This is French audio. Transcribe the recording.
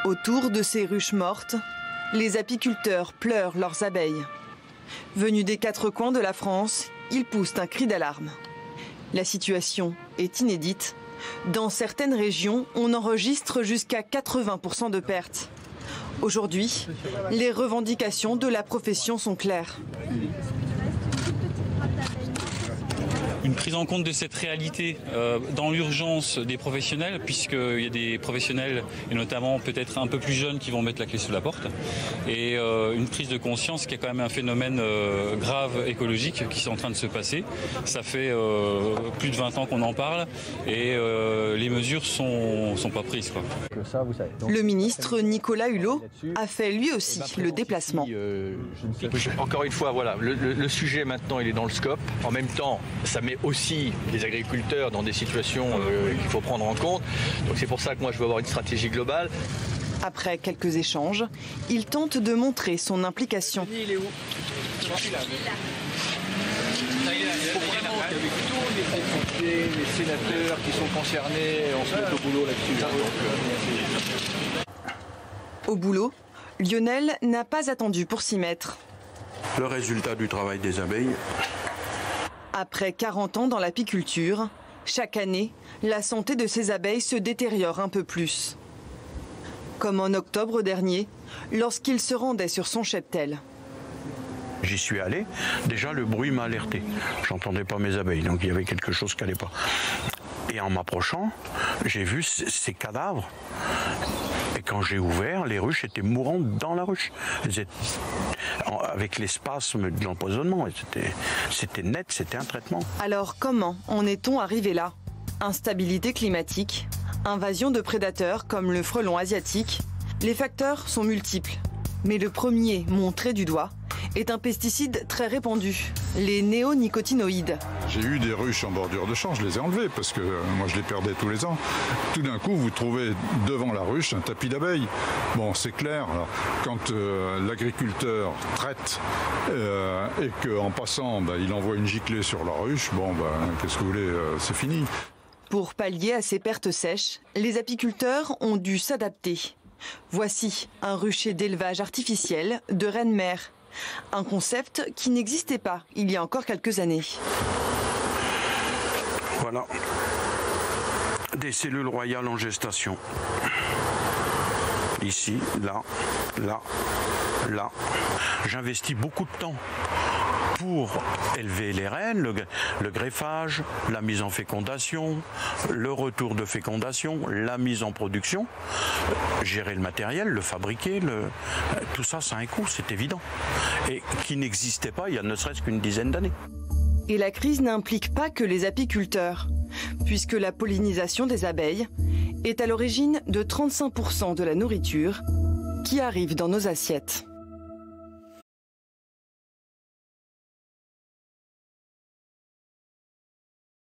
Autour de ces ruches mortes, les apiculteurs pleurent leurs abeilles. Venus des quatre coins de la France, ils poussent un cri d'alarme. La situation est inédite. Dans certaines régions, on enregistre jusqu'à 80% de pertes. Aujourd'hui, les revendications de la profession sont claires. Une prise en compte de cette réalité dans l'urgence des professionnels, puisqu'il y a des professionnels, et notamment peut-être un peu plus jeunes, qui vont mettre la clé sous la porte. Et une prise de conscience qu'il y a quand même un phénomène grave écologique qui est en train de se passer. Ça fait plus de 20 ans qu'on en parle et les mesures sont pas prises, quoi. Le ministre Nicolas Hulot a fait lui aussi le déplacement. Encore une fois, voilà, le sujet maintenant il est dans le scope. En même temps, ça met aussi les agriculteurs dans des situations qu'il faut prendre en compte. Donc c'est pour ça que moi je veux avoir une stratégie globale. Après quelques échanges, il tente de montrer son implication. Il est où ? Il est là. Il faut vraiment qu'avec tous les députés, les sénateurs qui sont concernés, on se mette au boulot là-dessus. Au boulot, Lionel n'a pas attendu pour s'y mettre. Le résultat du travail des abeilles. Après 40 ans dans l'apiculture, chaque année, la santé de ces abeilles se détériore un peu plus. Comme en octobre dernier, lorsqu'il se rendait sur son cheptel. J'y suis allé, déjà le bruit m'a alerté. J'entendais pas mes abeilles, donc il y avait quelque chose qui n'allait pas. Et en m'approchant, j'ai vu ces cadavres. Et quand j'ai ouvert, les ruches étaient mourantes dans la ruche. Elles étaient avec les spasmes de l'empoisonnement. C'était net, c'était un traitement. Alors comment en est-on arrivé là? Instabilité climatique, invasion de prédateurs comme le frelon asiatique. Les facteurs sont multiples. Mais le premier montré du doigt est un pesticide très répandu, les néonicotinoïdes. J'ai eu des ruches en bordure de champ, je les ai enlevées parce que moi je les perdais tous les ans. Tout d'un coup, vous trouvez devant la ruche un tapis d'abeilles. Bon, c'est clair, alors, quand l'agriculteur traite et qu'en passant, il envoie une giclée sur la ruche, qu'est-ce que vous voulez, c'est fini. Pour pallier à ces pertes sèches, les apiculteurs ont dû s'adapter. Voici un rucher d'élevage artificiel de reine-mère. Un concept qui n'existait pas il y a encore quelques années. Voilà, des cellules royales en gestation. Ici, là, là, là. J'investis beaucoup de temps pour élever les reines, le greffage, la mise en fécondation, le retour de fécondation, la mise en production, gérer le matériel, le fabriquer, tout ça, ça a un coût, c'est évident. Et qui n'existait pas il y a ne serait-ce qu'une dizaine d'années. Et la crise n'implique pas que les apiculteurs, puisque la pollinisation des abeilles est à l'origine de 35% de la nourriture qui arrive dans nos assiettes.